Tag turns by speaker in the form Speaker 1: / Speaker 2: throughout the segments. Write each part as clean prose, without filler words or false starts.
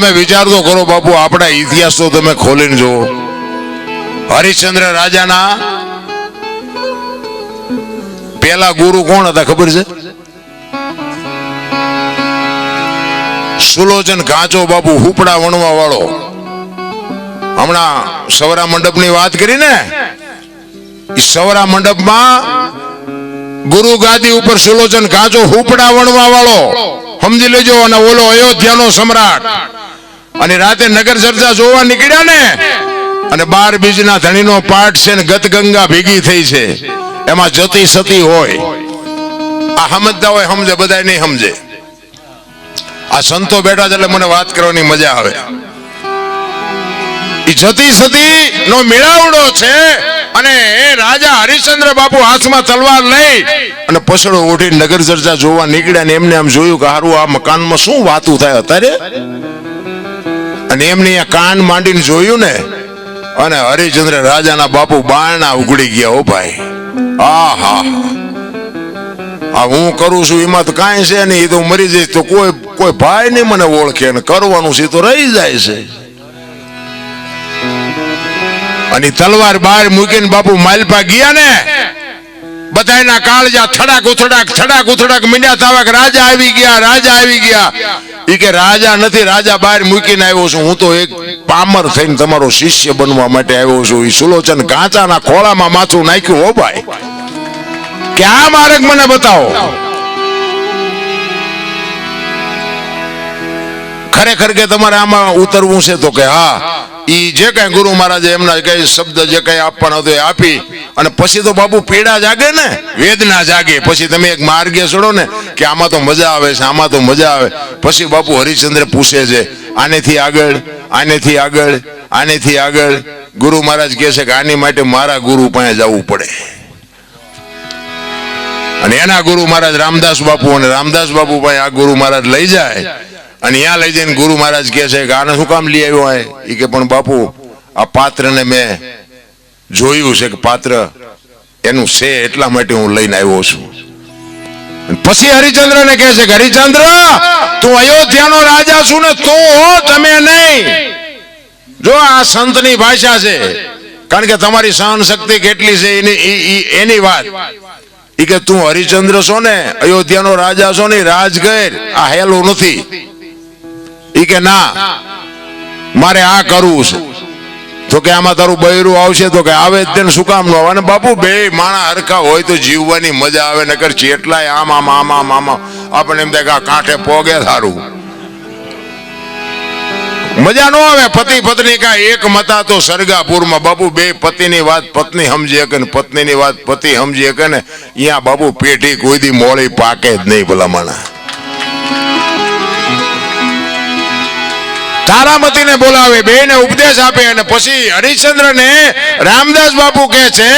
Speaker 1: તમે વિચાર તો કરો બાપુ, આપણા ઇતિહાસ તો તમે ખોલીને જુઓ. હરિશ્ચંદ્ર રાજાના પેલા ગુરુ કોણ હતા ખબર છે? સુલોચન ઘાંચો બાપુ, હુપડા વણવા વાળો. હમણાં સવરા મંડપની વાત કરી ને, સવરા મંડપમાં ગુરુ ગાદી ઉપર સુલોચન ઘાંચો હુપડા વણવા વાળો, સમજી લેજો. અને ઓલો અયોધ્યાનો સમ્રાટ. અને રાતે નગર ચર્ચા જોવા નીકળ્યા ને, અને 12 બીજના ધણીનો પાઠ છે ને ગત ગંગા ભેગી થઈ છે, એમાં જતી સતી હોય. આ સમજતા હોય સમજે, બધા નહીં સમજે. આ સંતો બેઠા છે એટલે મને વાત કરવાની મજા આવે. જતી સતી નો મેળાવડો છે. અને એ રાજા હરિશ્ચંદ્ર બાપુ હાથમાં તલવાર લઈ અને પસડો ઉઠી નગર ચર્ચા જોવા નીકળ્યા ને એમને આમ જોયું કે હારું આ મકાનમાં શું વાતું થાય અત્યારે. અને એમને કાન માંડીને જોયું ને, અને હરિશ્ચંદ્ર રાજાના બાપુ બારણા ઉઘડી ગયા. ઓ ભાઈ, આહા, આ હું કરું છું એમાં તો કાંઈ છે નહીં, એ તો મરી જઈશ તો કોઈ ભાઈ નહીં મને ઓળખે, અને કરવાનું છે તો રહી જાય છે. અને તલવાર બહાર મૂકીને બાપુ માલપા ગયા ને, બધાના કાળજા થડાક ઉથડાક મીંડ્યા થવા કે રાજા આવી ગયા, રાજા આવી ગયા. ઈ કે રાજા નથી, રાજા બહાર મૂકીને આવ્યો છું. હું તો એક પામર થઈને તમારો શિષ્ય બનવા માટે આવ્યો છું. ઈ સુલોચન ઘાંચાના ખોળામાં માથું નાખ્યું. હો ભાઈ, કે આ માર્ગ મને બતાવો. ખરેખર કે તમારે આમાં ઉતરવું છે તો કે હા. ઈ જે કઈ ગુરુ મહારાજે એમના કઈ શબ્દ જે કઈ આપવાનો હતો એ આપી. અને પછી તો બાપુ પીડા જાગે ને, વેદના જાગે. પછી તમે એક માર્ગે ચડો ને કે આમાં તો મજા આવે છે, આમાં તો મજા આવે. પછી બાપુ હરિશ્ચંદ્ર પૂછે છે આનેથી આગળ, આનેથી આગળ, આનેથી આગળ. ગુરુ મહારાજ કહે છે કે આની માટે મારા ગુરુ પાસે જવું પડે. અને એના ગુરુ મહારાજ રામદાસ બાપુ, અને રામદાસ બાપુ પાસે આ ગુરુ મહારાજ લઈ જાય. અને ત્યાં લઈ જઈને ગુરુ મહારાજ કહે છે કે આને શું કામ લઈ આવ્યો હોય? એ કે પણ બાપુ આ પાત્રને મેં જોયું છે કે પાત્ર એનું છે, એટલા માટે હું લઈને આવ્યો છું. પછી હરિશ્ચંદ્રને કહે છે કે હરિશ્ચંદ્ર, તું અયોધ્યાનો રાજા છું ને, તું હો, તમે નહીં. જો આ સંતની ભાષા છે, કારણ કે તમારી સહન શક્તિ કેટલી છે એની વાત. એ કે તું હરિશ્ચંદ્ર છો ને, અયોધ્યાનો રાજા છો ને, રાજ કર, આ હેલું નથી. ઈ કે ના, મારે આ કરવું છે. તો કે આમાં તારું બૈરું આવશે? તો કે આવે જ તેને, શું કામ ન આવે? અને બાપુ બે માણા હરખા હોય તો જીવવાની મજા આવે. નકર ચેટલાય આમ આમ આમ આમ આમ આપણે એમ થાય કે આ કાંઠે પોગે સારું, મજા ન આવે. પતિ પત્ની કા એક મતા તો સરગાપુરમાં. બાપુ બે પતિની વાત પત્ની સમજી શકે ને પત્નીની વાત પતિ સમજી શકે ને, અહીંયા બાપુ પેઢી કોઈ દી મોળી પાકે જ નહીં. ભલામણા તારામતીને બોલાવે, બેને ઉપદેશ આપે. અને પછી હરિશ્ચંદ્રને રામદાસ બાપુ કહે છે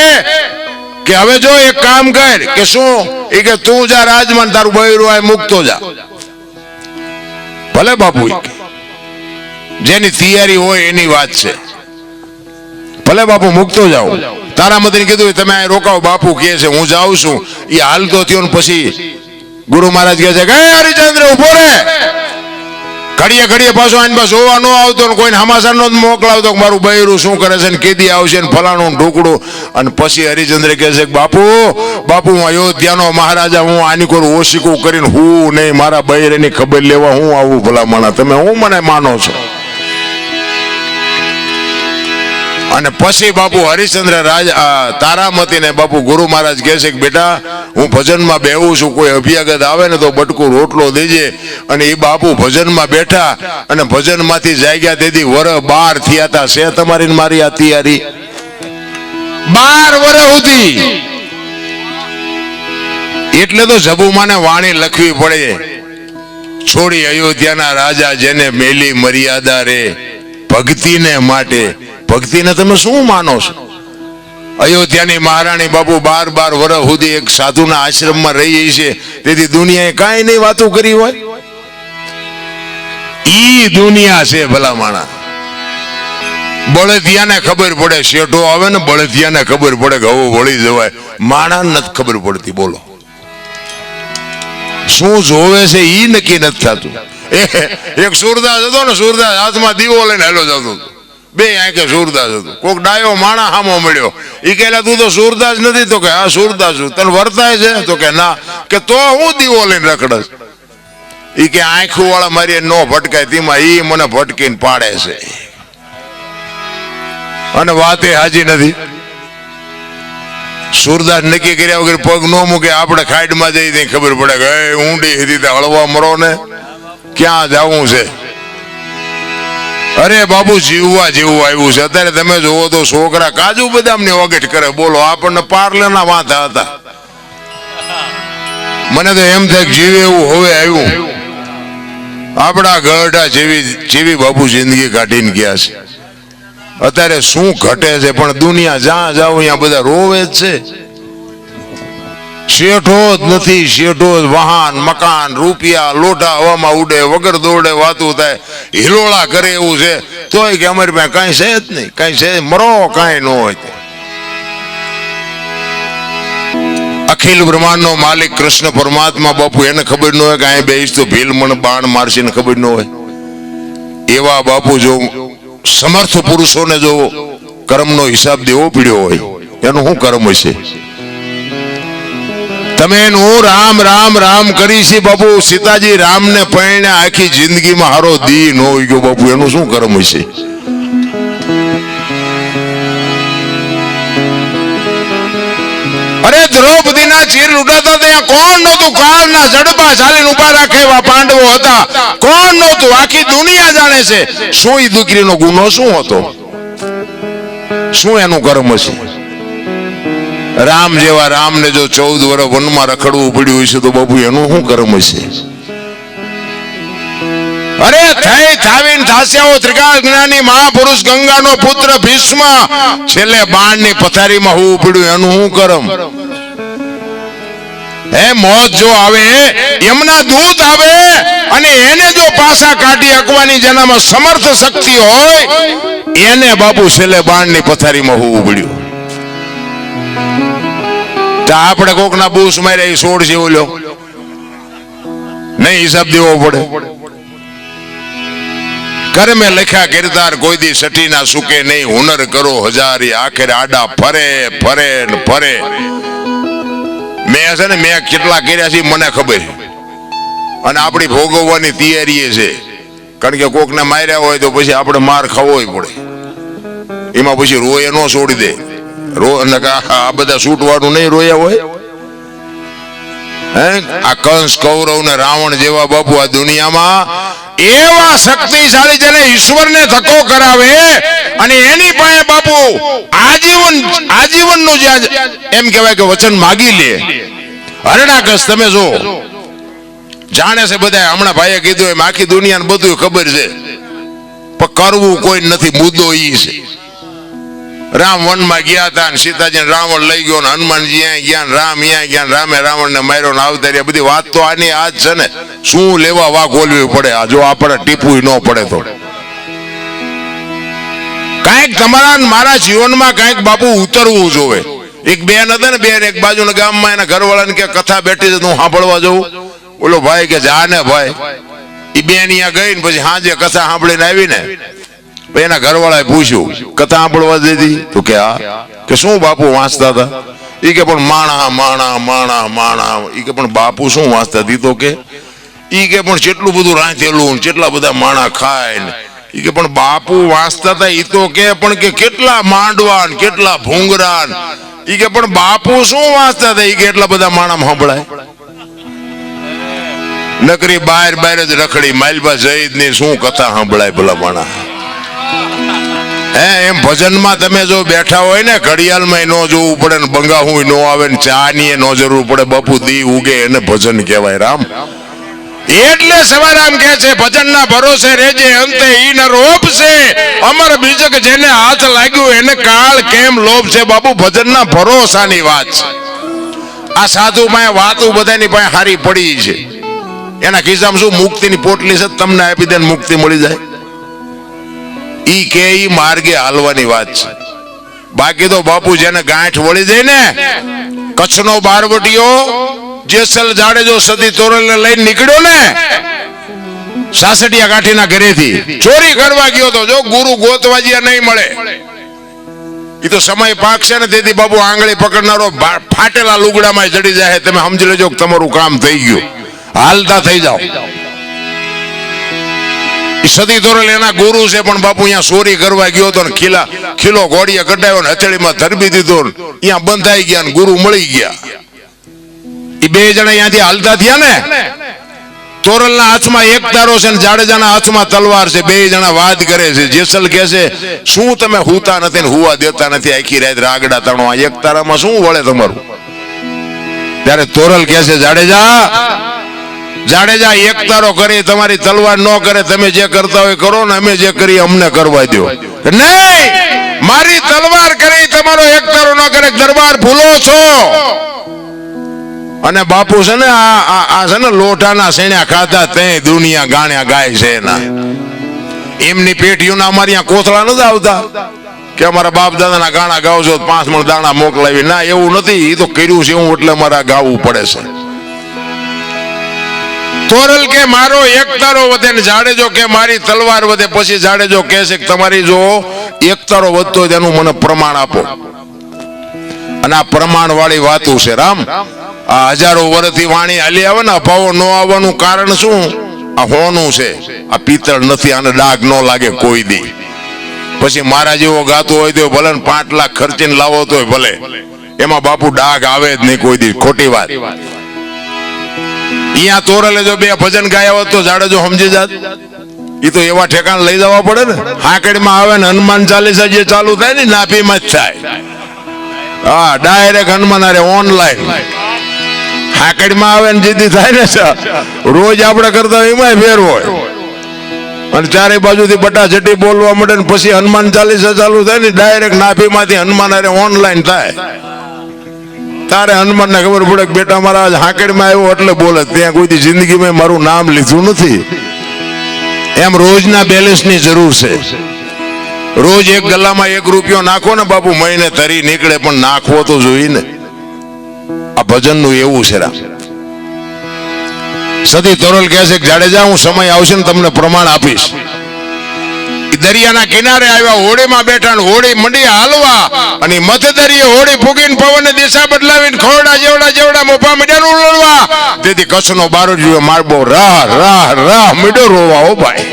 Speaker 1: કે હવે જો એક કામ કર. કે શું? એ કે તું જા રાજમાં, તારું બૈરું આ મૂકતો જા. ભલે બાપુ, જેની તૈયારી હોય એની વાત છે. ભલે બાપુ, મૂકતો જાઓ. તારામતીને કીધું તમે આ રોકાવ, બાપુ કહે છે હું જાઉં છું. એ હાલતો થયો ને પછી ગુરુ મહારાજ કહે છે કે હરિશ્ચંદ્ર ઉભો રે. ઘડીએ પાછો આને પાછો જોવા ન આવતો ને કોઈને સમાચાર નો મોકલાવતો કે મારું બૈરું શું કરે છે ને કેદી આવશે ને ફલાણું ઢોકડું. અને પછી હરિશ્ચંદ્ર કહે છે કે બાપુ હું અયોધ્યાનો મહારાજા, હું આની કોઈ ઓશિકું કરીને હું નહીં, મારા બૈરાની ખબર લેવા હું આવું. ભલામણા તમે હું મને માનો છો? અને પછી બાપુ હરિશ્ચંદ્ર તારામતીને બાપુ ગુરુ મહારાજ કહે છે કે બેટા હું ભજનમાં બેહું છું, કોઈ અભ્યાગત આવે ને તો બટકું રોટલો દેજે. અને એ બાપુ ભજનમાં બેઠા અને ભજનમાંથી જાગ્યા તેથી વર 12 થયા હતા. છે તમારી મારી આ તૈયારી 12 વર્ષ સુધી. એટલે તો જબુમાને વાણી લખવી પડે, છોડી અયોધ્યાના રાજા જેને મેલી મર્યાદા રે ભક્તિને માટે. ભક્તિને તમે શું માનો છો? અયોધ્યાની મહારાણી બાપુ 12 વર્ષ સુધી એક સાધુના આશ્રમમાં રહી છે, તેથી દુનિયાએ કાંઈ નહીં વાતો કરી હોય. ઈ દુનિયા છે ભલામાણા. બળદિયાને ખબર પડે, શેઠો આવે ને બળદિયાને ખબર પડે કે હવે વળી જવાય. માણાને નથી ખબર પડતી. બોલો, શું જોવે છે ઈ નક્કી નથી થતું. એક સુરદાસ હતો ને, સુરદાસ હાથમાં દીવો લઈને હેલો જતો હતો, બે આંખે સુરદાસ હતો. કોક ડાયો માણા હામો મળ્યો, એ કહેલા તું તો સુરદાસ નથી? તો કે હા સુરદાસ છું. તને વર્તાય છે? તો કે ના. કે તો હું દીવો લઈને રખડસ? એ કે આંખું વાળા મારી નો ભટકાય, તેમાં ઈ મને ભટકીને પાડે છે, અને વાતે હાજી નથી. સુરદાસ નક્કી કર્યા વગર પગ ન મૂકે. આપણે ખાઈડમાં જઈ ત્યાં ખબર પડે કે ઊંડી રીતે હળવા મરો ને ક્યાં જવું છે. અરે બાબુ જીવવા જેવું આવ્યું છે. અત્યારે તમે જોવો તો છોકરા કાજુ બદામ ની વગેટ કરે, બોલો આપણને પાર્લેના વાંધા હતા. મને તો એમ થાય જીવે એવું હવે આવ્યું. આપણા ગઢા જેવી બાબુ જિંદગી કાઢીને ગયા છે. અત્યારે શું ઘટે છે, પણ દુનિયા જ્યાં જાવ ત્યાં બધા રોવે જ છે. શેઠો જ નથી, શેઠો જ વાહન મકાન રૂપિયા લોઢા હવામાં ઉડે, વગર દોડે વાતું થાય, હિલોળા કરે એવું છે. તોય કે અમારી પાસે કઈ છે જ નહીં, કઈ છે મરો કઈ ન હોય. અખિલ બ્રહ્માંડ નો માલિક કૃષ્ણ પરમાત્મા બાપુ, એને ખબર ન હોય કે અહીં બેસ તો ભીલ મને બાણ મારશે, ને ખબર ન હોય. એવા બાપુ જો સમર્થ પુરુષોને જો કર્મનો હિસાબ દેવો પડ્યો હોય, એનું શું કર્મ હશે? તમે એનું રામ રામ રામ કરી છે બાપુ. સીતાજી રામ ને પૈણે આખી જિંદગીમાં હારો દી ન હોય ગયો બાપુ, એનું શું કર્મ હશે? અરે દ્રૌપદીના ચીર લૂંટાતા ત્યાં કોણ નહોતું? કાળના જડબા ચાલીને ઉભા રાખે એવા પાંડવો હતા. કોણ નહોતું? આખી દુનિયા જાણે છે. શું એ દીકરીનો ગુનો શું હતો? શું એનું કર્મ છે? રામ જેવા રામને જો 14 વર્ષ વનમાં રખડવું પડ્યું હશે તો બાપુ એનું શું કર્મ છે? અરે થઈ થાવીને થાસ્યાઓ ત્રિકાળ જ્ઞાની મહાપુરુષ ગંગાનો પુત્ર ભીષ્મ છેલ્લે બાણની પથારીમાં હોવું પડ્યું, એનું શું કર્મ? હે મોત જો આવે, એમના દૂત આવે અને એને જો પાસા કાઢી હકવાની જેનામાં સમર્થ શક્તિ હોય, એને બાપુ છેલ્લે બાણની પથારીમાં હોવું પડ્યું. તો આપણે કોક ના બૂસ માર્યા છોડ છે ઓલ્યો, નહીં હિસાબ દેવો પડે. કર્મે લખ્યા કિરદાર કોઈ દી સટી ના સુકે નહીં, હુનર કરો હજારી આખરે આડા ફરે ફરે ને ફરે. મેં છે ને મેં કેટલા કર્યા છે મને ખબર, અને આપણી ભોગવવાની તૈયારી છે. કારણ કે કોક ને માર્યા હોય તો પછી આપણે માર ખાવો પડે. એમાં પછી રોય ન છોડી દે. આ બધા છૂટવાનું નહીં રોયા હોય. આ કંસ કૌરવ ને રાવણ જેવા બાપુ આ દુનિયામાં એવા શક્તિશાળી જેને ઈશ્વરને ધક્કો કરાવે, અને એની પાસે બાપુ આજીવન નું એમ કહેવાય કે વચન માગી લે. હરણાકશ તમે જો જાણે છે બધા. હમણાં ભાઈએ કીધું એમ આખી દુનિયાને બધું ખબર છે, પણ કરવું કોઈ નથી. મુદ્દો ઈ છે. રામ વનમાં ગયા હતા ને સીતાજી રાવણ લઈ ગયો, ને હનુમાનજી અહીંયા ગયા, રામ અહીંયા ગયા, રામે રાવણ ને માર્યો ને આવતા રહ્યા. બધી વાત તો આની આજ છે ને. શું લેવા વાઘ ઓલવી પડે? આ જો આપણે ટીપવું ન પડે તો કઈક તમારા મારા જીવનમાં કઈક બાપુ ઉતરવું જોવે. એક બેન હતા ને, બેન એક બાજુના ગામમાં એના ઘરવાળાને કે કથા બેઠી છે હું સાંભળવા જવું. ઓલો ભાઈ કે જા ને ભાઈ. એ બેન અહીંયા ગઈ ને પછી સાંજે કથા સાંભળીને આવી ને, એના ઘરવાળાએ પૂછ્યું કથા સાંભળવા દીધી? તો કે હા. કે શું બાપુ વાંચતા હતા? એ કે પણ માણા માણા માણા માણા. એ કે પણ બાપુ શું વાંચતા હતી? તો કે ઈ કે પણ કેટલું બધું રાંધેલું, કેટલા બધા માણા ખાય ને. ઈ કે પણ બાપુ વાંચતા હતા ઈ તો કે, પણ કે કેટલા માંડવા ને કેટલા ભૂંગરા. ઈ કે પણ બાપુ શું વાંચતા હતા? ઈ કે એટલા બધા માણા સાંભળાય. નકરી બહાર બહાર જ રખડી માલબા જઈદ ની શું કથા સાંભળાય ભલા માણા? એમ ભજનમાં તમે જો બેઠા હોય ને, ઘડિયાળમાં ન જોવું પડે ને બંગાહું ન આવે ને ચા ની ન જરૂર પડે. બાપુ દી ઉગે એને ભજન કહેવાય. રામ એટલે સવારામ કહે છે ભજનના ભરોસે રેજે, અંતે ઈ ન રોપ છે અમર બીજક જેને હાથ લાગ્યું એને કાળ કેમ લોભ છે. બાપુ ભજનના ભરોસાની વાત છે. આ સાધુ માં વાતો બધાની પાસે હારી પડી છે. એના ખિસ્સામાં શું મુક્તિની પોટલી છે, તમને આપી દે મુક્તિ મળી જાય. ઈ કે ઈ માર્ગે હાલવાની વાત છે. બાકી તો બાપુ જેને ગાંઠ વળી જાય ને, કચ્છનો બારવટીયો જેસલ જાડેજો સદી તોરલ લઈને નીકળ્યો ને, સાસડિયા કાઠીના ઘરેથી ચોરી કરવા ગયો તો, જો ગુરુ ગોતવાજીયા નહીં મળે. એ તો સમય પાકશે ને તેથી બાપુ આંગળી પકડનારો ફાટેલા લુગડામાં ચડી જાય. તમે સમજી લેજો કે તમારું કામ થઈ ગયું, હાલતા થઈ જાઓ. સદી તોરલ એના ગુરુ છે, પણ બાપુ અહીંયા ચોરી કરવા ગયો હતો ને ખીલો ઘોડીએ કઢાવ્યો ને હથેળીમાં ધરબી દીધો ને અહીંયા બંધાઈ ગયા ને ગુરુ મળી ગયા. એ બે જણા અહીંયાથી હાલતા થયા ને, તોરલના હાથમાં એક તારો છે ને જાડેજાના હાથમાં તલવાર છે. બે જણા વાત કરે છે. જેસલ કહે છે શું તમે હુતા નથી ને હુવા દેતા નથી, આખી રાત રાગડા તાણો, આ એક તારામાં શું વળે તમારું? ત્યારે તોરલ કહે છે જાડેજા એક તારો કરી તમારી તલવાર ન કરે, તમે જે કરતા હોય કરો ને, અમે જે કરીએ અમને કરવા દો. નહીં, મારી તલવાર કરી તમારો એક તારો ન કરે, દરબાર ભૂલો છો. અને બાપુ છે ને આ છે ને લોટાના સેણ્યા ખાધા તે દુનિયા ગાણ્યા ગાય છે એના. એમની પેટીઓના અમારી અહીંયા કોથળા નથી આવતા કે અમારા બાપ દાદાના ગાણા ગાવજો 5 મણ દાણા મોકલાવી. ના, એવું નથી. એ તો કર્યું છે હું એટલે મારા ગાવું પડે છે. તોરલ કે મારો એક તારો વધે ને જાડેજો કે મારી તલવાર વધે. પછી જાડેજો કહે છે કે તમારી જો એક તારો વધતો હોય તેનું મને પ્રમાણ આપો. અને આ પ્રમાણ વાળી વાતું છે રામ. આ હજારો વર્ષથી વાણી હાલી આવે ને, અભાવો ન આવવાનું કારણ શું? આ હોનું છે, આ પિત્તળ નથી, આને ડાઘ ન લાગે કોઈ દી. પછી મારા જેવો ગાતો હોય તો ભલે 5 લાખ ખર્ચીને લાવો તો ભલે, એમાં બાપુ ડાઘ આવે જ નહીં કોઈ દી. ખોટી વાત. અહીંયા તોરલે જો 2 ભજન ગાયા હોત તો જાડેજો સમજી જાત. એ તો એવા ઠેકાણ લઈ જવા પડે ને. હાકડીમાં આવે ને હનુમાન ચાલીસા જે ચાલુ થાય ને નાભીમાં જ થાય. હા, ડાયરેક્ટ હનુમાન અરે ઓનલાઈન હાકડીમાં આવે ને જીદી થાય ને, રોજ આપણે કરતા એમાં ફેર હોય. અને ચારે બાજુથી બટાચટી બોલવા મળે ને પછી હનુમાન ચાલીસા ચાલુ થાય ને ડાયરેક્ટ નાભીમાંથી હનુમાન અરે ઓનલાઈન થાય. તારે હનુમાન ને ખબર પડે કે બેટા મારા આજ હાકડીમાં આવ્યો એટલે બોલે. ત્યાં કોઈ જિંદગીમાં મારું નામ લીધું નથી. એમ રોજના બેલેન્સની જરૂર છે. રોજ એક ગલ્લામાં 1 રૂપિયો નાખો ને બાપુ, મહિને તરી નીકળે, પણ નાખવો તો જોઈએ ને. આ ભજનનું એવું છે. સદી તોરલ કહે છે કે જાડેજા હું સમય આવશે ને તમને પ્રમાણ આપીશ. દરિયાના કિનારે આવ્યા, હોડીમાં બેઠા ને હોડી મંડી હાલવા, અને મધ્ય દરિયે હોડી ફૂગીને પવનને દિશા બદલાવીને ખોરડા જેવડા મોભા મીડિયા ઉલળવા. તેથી કચ્છનો બારોડિયો મારબો રાહ રાહ રાહ મીડો રોવા. ઓ ભાઈ,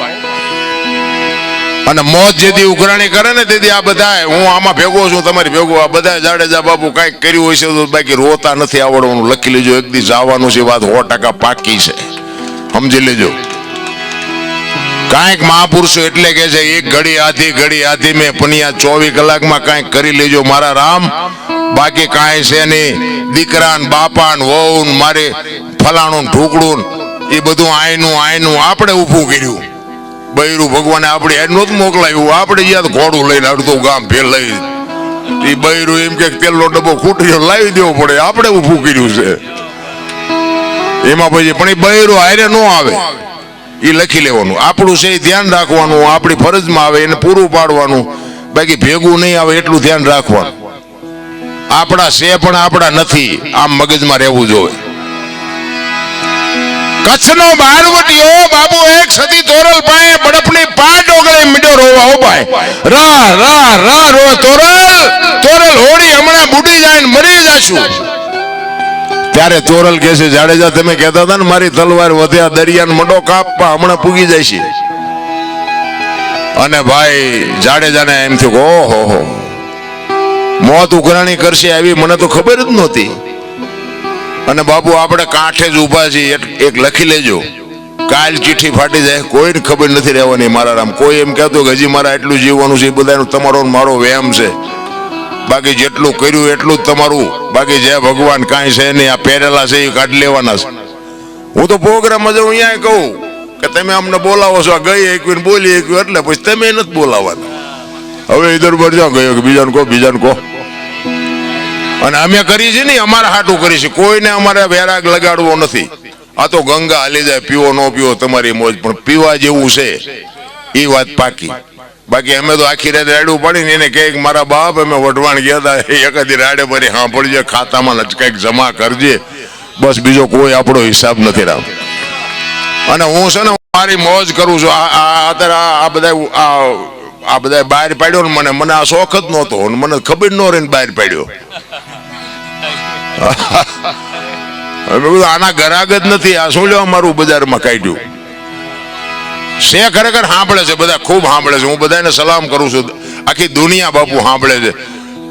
Speaker 1: અને મોત જેથી ઉઘરાણી કરે ને તેથી આ બધા, હું આમાં ભેગો છું તમારી ભેગો, આ બધા જાડેજા બાપુ કઈક કર્યું હોય છે તો બાકી રોતા નથી આવડવાનું. લખી લેજો, એક દી જવાનું છે, વાત 100% પાકી છે, સમજી લેજો. કાંઈક મહાપુરુષો એટલે કે છે એક ઘડી આધી મેં પનિયા 24 કલાકમાં કાંઈક કરી લેજો મારા રામ. બાકી કાંઈ છે નહીં. દીકરા ને બાપા ને વહુ ને મારે ફલાણું ઢોકળું એ બધું આયનું આપણે ઊભું કર્યું. બૈરું ભગવાને આપણે હેડ નહોતું મોકલાયું. આપણે જ્યાં ઘોડું લઈને અડધું ગામ ફેર લઈ, એ બૈરું એમ કે તેલનો ડબ્બો ખૂટ્યો લાવી દેવો પડે, આપણે ઊભું કર્યું છે એમાં. પછી પણ એ બૈરું હારે ન આવે એ લખી લેવાનું. આપણું છે એ ધ્યાન રાખવાનું, આપણી ફરજમાં આવે એને પૂરું પાડવાનું. બાકી ભેગું નહીં આવે એટલું ધ્યાન રાખવાનું. આપણા છે પણ આપણા નથી, આમ મગજમાં રહેવું જોઈએ. કચ્છનો બારવટીયો બાબુ એક સદી તોરલ પાસે બડપની પાટ ઓગળે મીડો રોવા. ઓ ભાઈ, રાહ રાહ રાહ રો તોરલ હોડી હમણાં બુડી જાય ને મરી જાશું. ત્યારે તોરલ કહે છે જાડેજા તમે કહેતા હતા ને મારી તલવાર વધ્યા દરિયાને મડો કાપવા, હમણાં પૂગી જાય છે. અને ભાઈ જાડેજાને એમ થયું કે ઓહો મોત ઉઘરાણી કરશે આવી મને તો ખબર જ નહોતી. અને બાપુ આપણે કાંઠે જ ઉભા છીએ. એક લખી લેજો, કાલ ચીઠી ફાટી જાય કોઈને ખબર નથી રહેવાની મારા રામ. કોઈ એમ કહેતો કે હજી મારા એટલું જીવવાનું છે, બધાનું તમારો મારો વ્યાયામ છે. બાકી જેટલું કર્યું એટલું જ તમારું. બાકી જે ભગવાન કાંઈ છે નહીં, આ પહેરેલા છે એ કાઢી લેવાના છે. હું તો પ્રોગ્રામમાં જાઉં અહીંયા કહું કે તમે અમને બોલાવો છો, આ ગઈ એકવીને બોલી એકવી એટલે પછી તમે નથી બોલાવવાના. હવે ઇધર પર જાઓ ગયો કે બીજાને કહો. અને અમે કરી છે ને અમારા હાટું કરી છે, કોઈને અમારે વેરાગ લગાડવો નથી. આ તો ગંગા હાલી જાય, પીવો ન પીવો તમારી મોજ, પણ પીવા જેવું છે એ વાત પાકી. બાકી અમે તો આખી રાત રાડું પડીને એને કહે કે મારા બાપ અમે વઢવાણ ગયા હતા, એકાદી રાડે ભરી સાંભળજે, ખાતામાં કંઈક જમા કરજે, બસ બીજો કોઈ આપણો હિસાબ નથી રામ. અને હું છે ને મારી મોજ કરું છું. અત્યારે આ બધા બહાર પાડ્યો ને મને આ શોખ જ નહોતો, મને ખબર ન રહી બહાર પાડ્યો. આના ગરાગ જ નથી, આ શું લેવા મારું બજારમાં કાઢ્યું છે. ખરેખર સાંભળે છે બધા, ખૂબ સાંભળે છે. હું બધાને સલામ કરું છું. આખી દુનિયા બાપુ સાંભળે છે.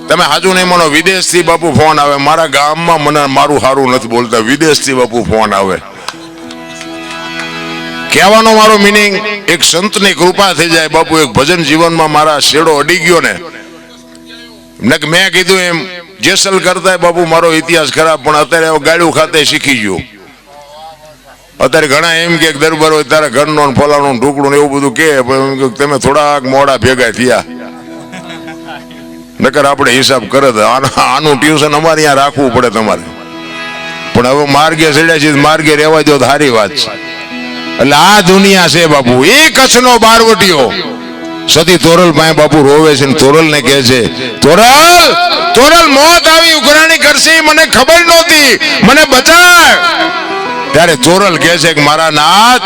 Speaker 1: તમે હાજુ નહીં માનો, વિદેશથી બાપુ ફોન આવે. મારા ગામમાં મને મારું સારું નથી બોલતા, વિદેશથી બાપુ ફોન આવે. કહેવાનો મારો મિનિંગ, એક સંતની કૃપા થઈ જાય બાપુ. એક ભજન જીવનમાં મારા શેડો અડી ગયો ને, મેં કીધું એમ જેસલ કરતા બાપુ મારો ઇતિહાસ ખરાબ, પણ અત્યારે ગાડું ખાતે શીખી ગયો. અત્યારે ઘણા એમ કે દરબાર હોય તારા ઘરનો ફલાણું ઢુકડું એવું બધું કે, તમે થોડાક મોડા ભેગા થયા, નકર આપણે હિસાબ કરે. આનું ટ્યુશન અમારે અહીંયા રાખવું પડે તમારે. પણ હવે માર્ગે ચડ્યા છે, માર્ગે રહેવા દો તો સારી વાત છે. એટલે આ દુનિયા છે બાપુ. એ કચ્છનો બારવટીયો સતી તોરલ પાસે બાપુ રોવે છે. તોરલ ને કહે છે, તોરલ મોત આવી ઉઘરાણી કરશે, મને ખબર નહોતી, મને બચાવ. ત્યારે તોરલ કહે છે કે મારા નાથ,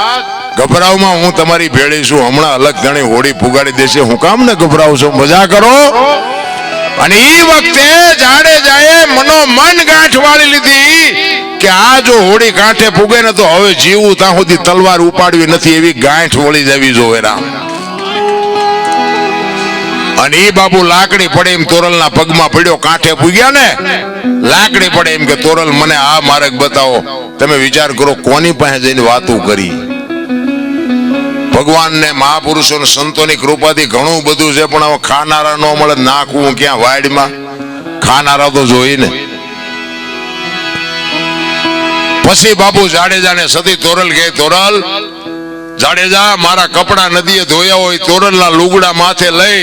Speaker 1: ગભરાવમાં હું તમારી ભેળી છું. હમણાં અલગ ઘણી હોળી પુગાડી દેશે, હું કામ ને ગભરાવ છું, મજા કરો. અને એ વખતે જાડેજાએ મન ગાંઠ વાળી લીધી કે આ જો હોળી કાંઠે પુગે ને તો હવે જીવું ત્યાં સુધી તલવાર ઉપાડવી નથી, એવી ગાંઠ વળી જવી જોવે રામ. અને એ બાપુ લાકડી પડે એમ તોરલના પગમાં પડ્યો. કાંઠે પૂગ્યા ને, લાકડી પડે એમ કે તોરલ મને આ માર્ગ બતાવો. તમે વિચાર કરો કોની પાસે જઈને વાતું કરી. ભગવાન ને મહાપુરુષો ને સંતોની કૃપાથી ઘણું બધું છે, પણ હવે ખાનારા ન મળે. નાખવું ક્યાં વાડમાં, ખાનારા તો જોઈ ને. પછી બાપુ જાડેજા ને સતી તોરલ કહે, તોરલ જાડેજા મારા કપડા નદીએ ધોયા હોય, તોરલના લુગડા માથે લઈ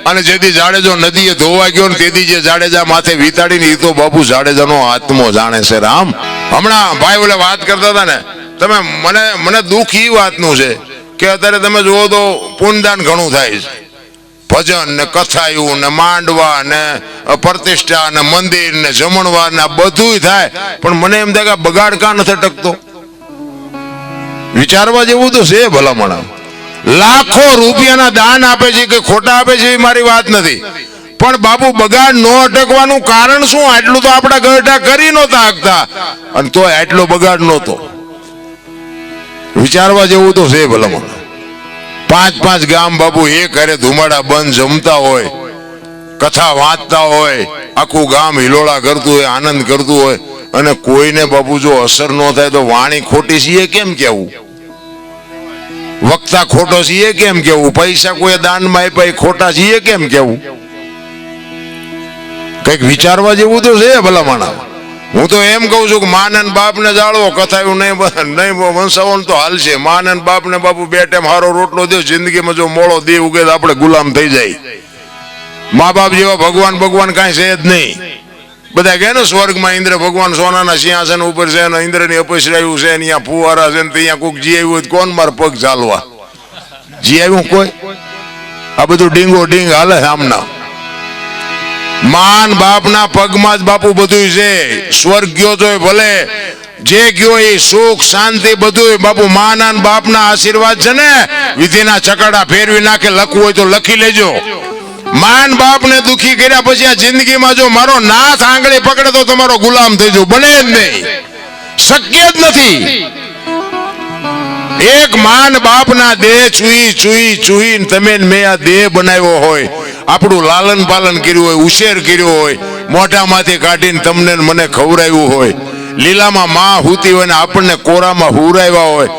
Speaker 1: અને જેથી જાડેજો નદીએ ધોવા ગયો ને તેથી જે જાડેજા માથે વિતાડીને, એ તો બાપુ જાડેજાનો આત્મો જાણે છે રામ. હમણાં ભાઈ ઓલે વાત કરતા હતા ને, તમે મને દુઃખ એ વાતનું છે કે અત્યારે તમે જુઓ તો પુણ્યદાન ઘણું થાય છે. ભજન ને કથાયું ને માંડવા ને પ્રતિષ્ઠા ને મંદિર ને જમણવાર ને બધું થાય, પણ મને એમ થાય કે બગાડ કા નથી ટકતો. વિચારવા જેવું તો છે ભલામણ. લાખો રૂપિયાના દાન આપે છે કે ખોટા આપે છે એ મારી વાત નથી, પણ બાપુ બગાડ ન અટકવાનું કારણ શું? આટલું તો આપણા ગરડા કરી નહોતા શકતા, અને તો આટલો બગાડ નહોતો. વિચારવા જેવું તો છે ભલામણ. 5-5 ગામ બાપુ એક હારે ધુમાડા બંધ જમતા હોય, કથા વાંચતા હોય, આખું ગામ હિલોળા કરતું હોય, આનંદ કરતું હોય, અને કોઈને બાપુ જો અસર ન થાય તો વાણી ખોટી છીએ કેમ કેવું, વક્તા ખોટો છીએ કેમ કેવું, પૈસા કોઈ દાનમાં આપ્યા ખોટા છીએ કેમ કેવું. કઈક વિચારવા જેવું તો છે ભલામણ. હું તો એમ કઉ છું કે માન અને બાપ ને જાળવો, કથાયું નહીં વંશાવો તો હાલશે. માન અને બાપ ને બાપુ 2 ટાઈમ હારો રોટલો દો. જિંદગીમાં જો મોળો દેવ ઉગે તો આપણે ગુલામ થઈ જાય. મા બાપ જેવા ભગવાન કાંઈ છે જ નહીં. બધા કહે ને સ્વર્ગમાં ઇન્દ્ર ભગવાન સોનાના સિંહાસન ઉપર છે, ઇન્દ્ર ની અપસરાયું છે, અહીંયા ફુવારા છે, ત્યાં કોઈક જી આવ્યું હોય કોણ માર પગ ચાલવા જી આવ્યું કોઈ. આ બધું ડીંગો ડીંગ હાલે આમના. માન બાપના પગમાં જ બાપુ બધું છે. સ્વર્ગ ગયો તો ભલે, જે ગયો એ સુખ શાંતિ બધું બાપુ માના બાપના આશીર્વાદ છે ને. વિધિના ચકડા ફેરવી નાખે, લખવું હોય તો લખી લેજો. માન બાપ ને દુખી કર્યા પછી આ જિંદગીમાં જો મારો નાથ આંગળી પકડે તો તમારો ગુલામ થઈ જવું બને જ નહીં, શક્ય જ નથી. એક માન બાપ ના દેહ ચૂઈ તમે મેં આ દેહ બનાવ્યો હોય, આપણું લાલન પાલન કર્યું હોય, ઉછેર કર્યો હોય, મોઢામાંથી કાઢીને તમને મને ખવડાવ્યું હોય, લીલામાં માં હુતી હોય ને આપણને કોરામાં હુરાવ્યા હોય,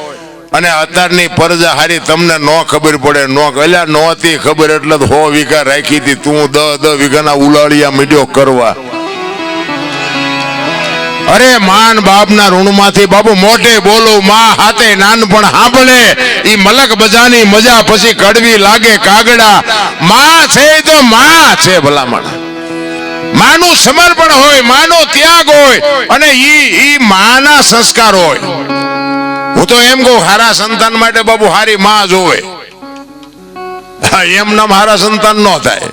Speaker 1: અને અત્યારની પરજા હારી તમને ન ખબર પડે. અલ્યા નહોતી ખબર એટલે 100 વીઘા રાખી હતી, તું 10 વીઘાના ઉલાળિયા મીડ્યો કરવા. અરે માન બાપના ઋણમાંથી બાપુ મોઢે બોલો, માં હાથે નાનપણ સાંભળે, ઈ મલક બજાની મજા પછી કડવી લાગે કાગડા. માં છે તો માં છે ભલામણ. માનું સમર્પણ હોય, માનો ત્યાગ હોય, અને ઈ માના સંસ્કાર હોય. હું તો એમ કહું હારા સંતાન માટે બાપુ હારી માં જોવે. એમ નામ હારા સંતાન નો થાય.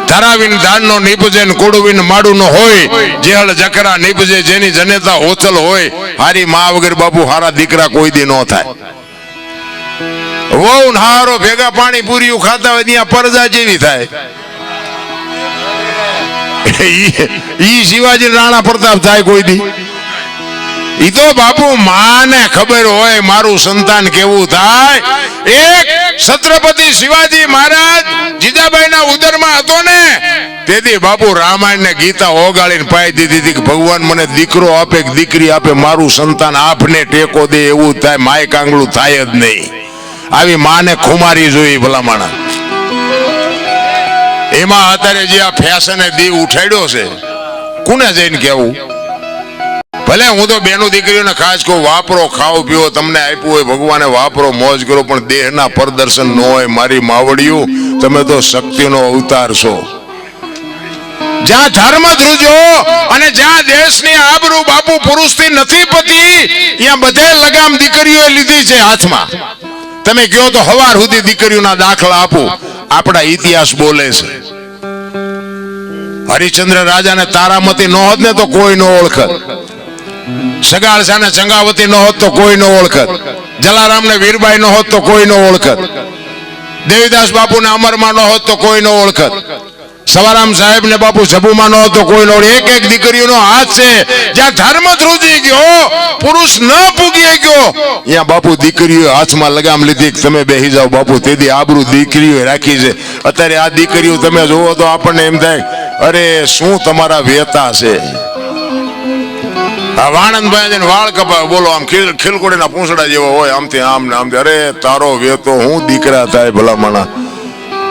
Speaker 1: ધરાવીન ધાન નો નીપજે, કોડુવીન માડું નો હોય, જેહળ જકરા નીપજે, જેની જનેતા હોચલ હોય, હારી માં વગર બાપુ હારા દીકરા કોઈ દી નો થાય. વહુ હારો ભેગા પાણી પૂરીયું ખાતા હોય ત્યાં પરજા જેવી થાય. ઈ શિવાજી રાણા પ્રતાપ થાય કોઈ દી? ઈ તો બાપુ માને ખબર હોય મારું સંતાન કેવું થાય. એક છત્રપતિ શિવાજી મહારાજ જીજાબાઈના ઉદરમાં હતો ને તેથી બાપુ રામાયણ ને ગીતા ઓગાળીને પાઈ દીધી હતી કે ભગવાન મને દીકરો આપે કે દીકરી આપે, મારું સંતાન આપને ટેકો દે એવું થાય, માય કાંગળું થાય જ નહીં. આવી માને ખુમારી જોઈ ભલામણા. એમાં અત્યારે જે આ ફેશને દી ઉઠાડ્યો છે કોને જઈને કેવું? ભલે હું તો બેનું દીકરીઓને ખાસ કહું, વાપરો, ખાઓ પીઓ, તમને આપ્યું હોય ભગવાને વાપરો, મોજ કરો, પણ દેહના પ્રદર્શન ન હોય. મારી માવડિયું, તમે તો શક્તિનો અવતાર છો. જ્યાં ધર્મ ધ્રુજો અને જ્યાં દેશની આબરૂ બાપુ પુરુષથી નથી પતી, ત્યાં બધે લગામ દીકરીઓએ લીધી છે હાથમાં. તમે કહો તો હવાર સુધી દીકરીઓના દાખલા આપું. આપણા ઇતિહાસ બોલે છે. હરિશ્ચંદ્ર રાજાને તારામતી ન હોત ને તો કોઈ ન ઓળખત. સગાળસા ને ચંગાવતી ન હોત તો કોઈ ન ઓળખત. જલારામ ને વીરબાઈ ન હોત તો કોઈ ન ઓળખત. દેવીદાસ બાપુ ને અમરમાં ન હોત તો કોઈ ન ઓળખત. સવારામ સાહેબ ને બાપુ સબુમાં ન હોત તો કોઈ ન ઓળખત. એક એક દીકરીઓનો હાથ છે. જ્યાં ધર્મ ધ્રુજી ગયો, પુરુષ ન પૂગી ગયો, ત્યાં બાપુ દીકરીઓ હાથમાં લગામ લીધી. તમે બેસી જાઓ બાપુ. તેથી આબરૂ દીકરીઓ રાખી છે. અત્યારે આ દીકરીઓ તમે જોવો તો આપણને એમ થાય અરે શું તમારા વેતા છે. વાણંદભાઈ વાળ કપાય, બોલો આમ ખીલકોડીના પૂંછડા જેવો હોય, આમથી આમ ને આમથી. અરે તારો વેતો હું દીકરા થાય ભલામણા.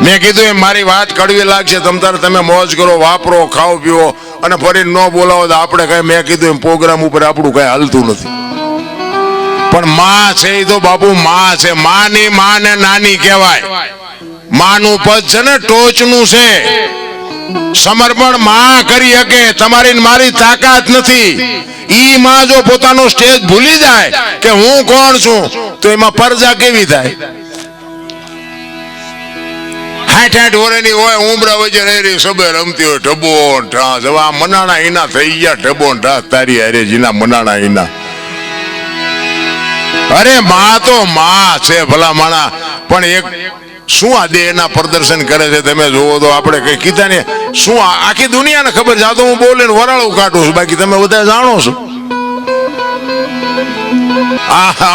Speaker 1: મેં કીધું એમ મારી વાત કડવી લાગશે, તમે મોજ કરો, વાપરો, ખાઓ પીવો અને ફરી ન બોલાવો તો આપણે કઈ, મેં કીધું એમ પ્રોગ્રામ ઉપર આપણું કઈ હાલતું નથી. પણ માં છે એ તો બાપુ માં છે. માની માં ને નાની કહેવાય. માનું પદ છે ને ટોચનું છે. સમર્પણ માં કરી શકે. તમારી મારી તાકાત નથી. ઈ માં જો પોતાનો સ્ટેજ ભૂલી જાય કે હું કોણ છું તો એમાં પરજા કેવી થાય? 60 વર્ષની હોય, ઉમરા વચ્ચે રહી સબે રમતી હોય, ઢબો ઢાસ. હવે આ મનાણા ઈના થઈ ગયા, ઢબો ઢાસ તારી હારે જીના મનાણા ઈના. અરે માં તો માં છે ભલા માણા. પણ એક શું આ દેહના પ્રદર્શન કરે છે તમે જોવો તો. આપણે કઈ કીધા ને શું આખી દુનિયાને ખબર છે. આ તો હું બોલીને વરાળું કાઢું છું, બાકી તમે બધા જાણો છો.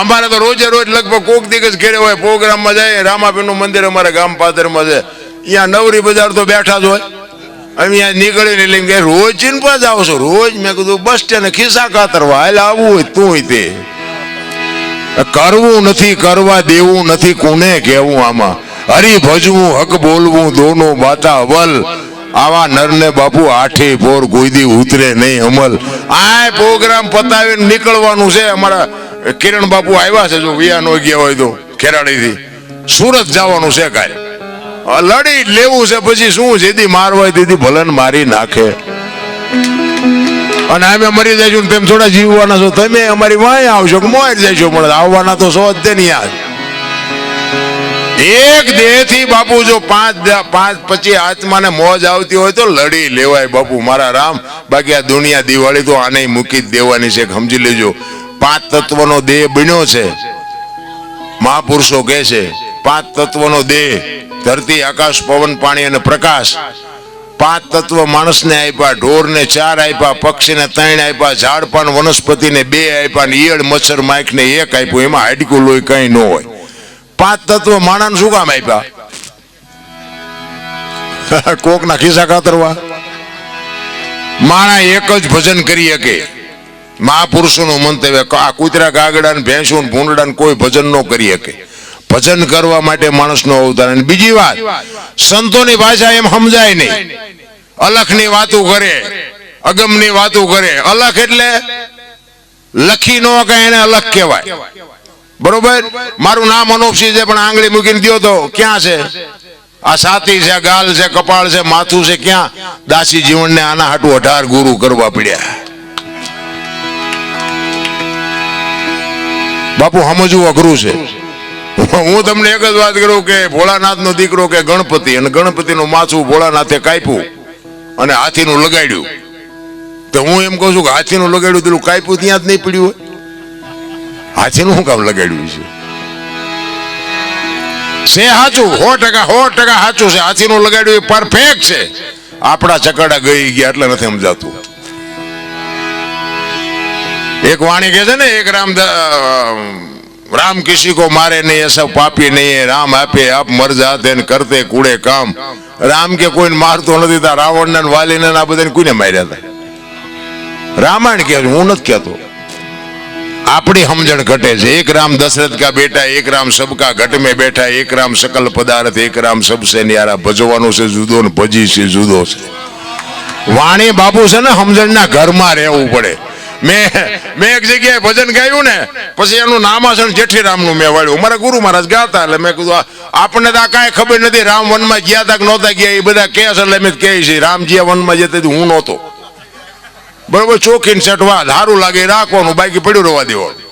Speaker 1: અમારે તો રોજે રોજ લગભગ કોક દિવસ ઘેરે હોય, પ્રોગ્રામમાં જાય. રામાપીર નું મંદિર અમારા ગામ પાદરમાં છે. અહીંયા નવરી બજાર તો બેઠા જ હોય. અહીંયા નીકળીને એટલે કે રોજ ચીનપા જ આવશો? રોજ. મેં કીધું બસ સ્ટેન્ડ ખિસ્સા કાતરવા હાલ આવવું હોય તું તે. કરવું નથી, કરવા દેવું નથી, કોને કેવું? આમાં હરી ભજવું, હક બોલવું, દોનો બાતા અવલ. આવા નરને બાપુ આઠે પોર કોઈ દી ઉતરે નહીં અમલ. આ પ્રોગ્રામ પતાવીને નીકળવાનું છે. અમારા કિરણ બાપુ આવ્યા છે, જો વિયા નો ગયા હોય તો ખેરાડીથી સુરત જવાનું છે. કાલે લડી લેવું છે. પછી શું જેથી મારવાય તેથી ભલન મારી નાખે. અને અમે મરી જઈશું તેમ થોડા જીવવાના છો. તમે અમારી વાય આવશો કે મોર જઈશો, પણ આવવાના તો સો જ નહીં. યાદ એક દેહ થી બાપુ જો પાંચ પછી આત્માને મોજ આવતી હોય તો લડી લેવાય બાપુ મારા રામ. બાકી આ દુનિયા દિવાળી તો આને મૂકી જ દેવાની છે, સમજી લેજો. 5 તત્વનો દેહ બન્યો છે. મહાપુરુષો કહે છે 5 તત્વનો દેહ, ધરતી, આકાશ, પવન, પાણી અને પ્રકાશ. 5 તત્વ માણસને આપ્યા, ઢોરને 4 આપ્યા, પક્ષીને 3 આપ્યા, ઝાડપાન વનસ્પતિને 2 આપ્યા, ઈયળ મચ્છર માખને 1 આપ્યું. એમાં હાડકું લોહી કઈ ન હોય. 5 તત્વ માણસ શું કામ આપ્યા? કોક ના ખિસ્સા કાતરવા. માણા એક જ ભજન કરી શકે. મહાપુરુષોનું મંતવ્ય, આ કૂતરા, કાગડા ને ભેંસું ને ભૂંડડા ને કોઈ ભજન ન કરી શકે. ભજન કરવા માટે માણસનો અવતાર. અને બીજી વાત, સંતોની ભાષા એમ સમજાય નહીં. અલખની વાતો કરે, અગમની વાતો કરે. અલખ એટલે લખી નો કે એને અલખ કહેવાય. બરોબર? મારું નામ અનોપસિંહ છે, પણ આંગળી મૂકીને દો તો ક્યાં છે? આ છાતી છે, ગાલ છે, કપાળ છે, માથું છે, ક્યાં? દાસી જીવનને આના હાટું 18 ગુરુ કરવા પડ્યા. બાપુ સમજવું અઘરું છે. હું તમને એક જ વાત કરું કે ભોળાનાથ નો દીકરો કે ગણપતિ, અને ગણપતિ નું માથું ભોળાનાથે કાપ્યું અને હાથીનું લગાડ્યું. તો હું એમ કહું છું કે હાથીનું લગાડ્યું પેલું કાપ્યું ત્યાં જ નહીં પડ્યું હોય? હાથીનું શું કામ લગાડ્યું છે સાચું 100% સાચું છે. હાથીનું લગાડ્યું એ પરફેક્ટ છે. આપણા ચકડા ગઈ ગયા એટલે નથી સમજાતું. એક વાણી કહે છે ને, એક રામ કિસી કો મારે નહીં, એ સબ પાપી નહીં, રામ આપે આપ મર જાતે ને કરતે કૂડે કામ. રામ કે કોઈને મારતો નથી, તા રાવણ ને વાલીને આ બધાને કોઈને માર્યા હતા. રામાયણ કે હું નથી કહેતો. આપણી સમજણ ઘટે છે. એક રામ દશરથ કા બેટા, એક રામ સબકા ઘટ में બેઠા, એક રામ સકલ પદાર્થ, એક રામ સબસે ન્યારા. ભજવાનું છે જુદો ને ભજી છે જુદો છે. વાણી બાપુ છે ને સમજણના ઘરમાં રહેવું પડે. મેં એક જગ્યાએ ભજન ગાયું ને, પછી એનું નામાસણ જેઠીરામ નું મેં વાળ્યું. મારા ગુરુ મહારાજ ગાતા, એટલે મેં કીધું આપણને તો કાંઈ ખબર નથી રામ વનમાં ગયા તા કે નહોતા ગયા, એ બધા કે છે. એટલે મેં કહે છે રામજી વનમાં જતા હું નહોતો. બરોબર, ચોખીને સેટવા સારું લાગે રાખવાનું, બાકી પડ્યું રહેવા દેવાનું.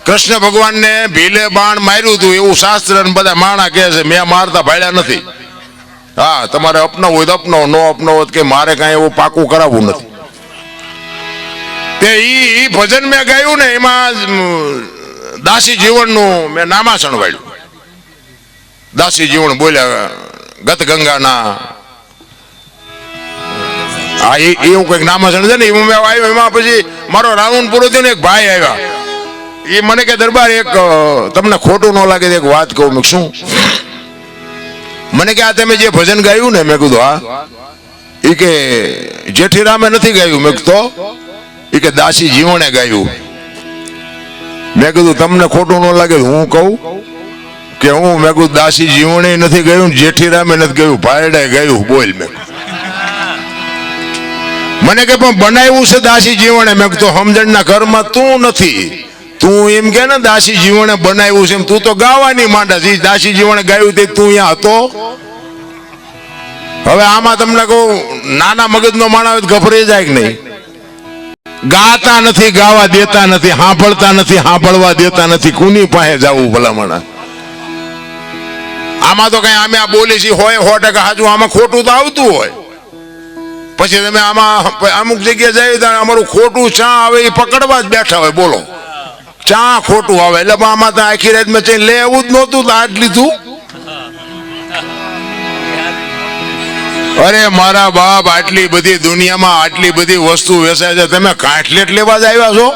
Speaker 1: કૃષ્ણ ભગવાનને ભીલે બાણ માર્યું હતું એવું શાસ્ત્ર બધા માણા કહે છે. મેં મારતા ભાડ્યા નથી. હા, તમારે અપનાવવું હોય તો અપનાવો, નો અપનાવો કે મારે કાંઈ એવું પાકું કરાવવું નથી. તે ઈ ભજન મેં ગાયું ને, એમાં દાસી જીવનનું મેં નામાસણ વાળ્યું. દાસી જીવન બોલ્યા ગત ગંગાના, હા એવું કઈક નામાસણ છે ને, એમાં મેં આવ્યો. એમાં પછી મારો રાઉન્ડ પૂરો થયો ને, એક ભાઈ આવ્યા. એ મને કે દરબાર એક તમને ખોટું ન લાગે એક વાત કહું. મેં શું? મને કે આ તમે જે ભજન ગાયું ને, મેં કીધું હા. એ કે જેઠીરામે નથી ગાયું. મેં તો એ કે દાસી જીવણે ગાયું. મેં કીધું તમને ખોટું ન લાગે હું કહું કે હું? મેં કીધું દાસી જીવણે નથી ગાયું, જેઠીરામે નથી ગાયું, ભાયડાએ ગાયું. બોલ. મેં મને કે પણ બનાવ્યું છે દાસી જીવણે. મેં કીધું સમજણના ઘરમાં તું નથી. તું એમ કે ને દાસી જીવણે બનાવ્યું છે એમ, તું તો ગાવાની માંડા છે. દાસી જીવણે ગાયું તે તું અહીંયા હતો. હવે આમાં તમને કહું, નાના મગજનો માણસ ગભરાઈ જાય કે નહીં? ગાતા નથી, ગાવા દેતા નથી, સાંભળતા નથી, સાંભળવા દેતા નથી. કોની પાસે જવું ભલામણા? આમાં તો કઈ અમે આ બોલી છીએ હોય 100% સાચું, આમાં ખોટું તો આવતું હોય. પછી તમે આમાં અમુક જગ્યાએ જાય તો અમારું ખોટું ચા આવે એ પકડવા જ બેઠા હોય. બોલો, ચા ખોટું આવે એટલે આમાં તો આખી રાત મેં ચઈ લે એવું જ નહોતું તો આજ લીધું. અરે મારા બાપ, આટલી બધી દુનિયામાં આટલી બધી વસ્તુ વેચાય છે, તમે કાટલેટ લેવા જ આવ્યા છો?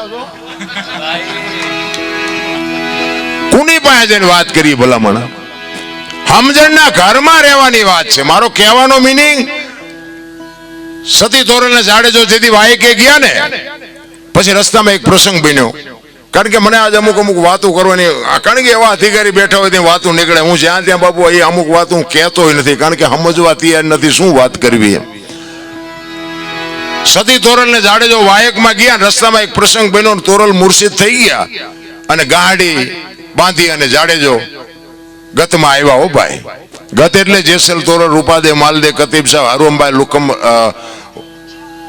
Speaker 1: કોની પાસે જઈને વાત કરી ભલામણ? સમજણના ઘરમાં રહેવાની વાત છે. મારો કહેવાનો મિનિંગ, સતી તોરલ ને જાડેજો જેથી વાયકે ગયા ને, પછી રસ્તામાં એક પ્રસંગ બન્યો. કારણ કે મને આજ અમુક વાતો કરવાની, કારણ કે એવા અધિકારી બેઠા હોય ત્યાં વાતો નીકળે. હું જ્યાં ત્યાં બાપુ એ અમુક વાતો હું કહેતો નથી, કારણ કે સમજવા તૈયાર નથી શું વાત કરવી એમ. સતી તોરલ ને જાડેજો વાયકમાં ગયા, રસ્તામાં એક પ્રસંગ બન્યો. તોરલ મુર્શિદ થઈ ગયા અને ગાડી બાંધી અને જાડેજો ગતમાં આવ્યા. હો ભાઈ, ગત એટલે જેસલ તોરલ, રૂપાદે, માલદે, કતીબ શાહ, હરુમભાઈ, લુકમ,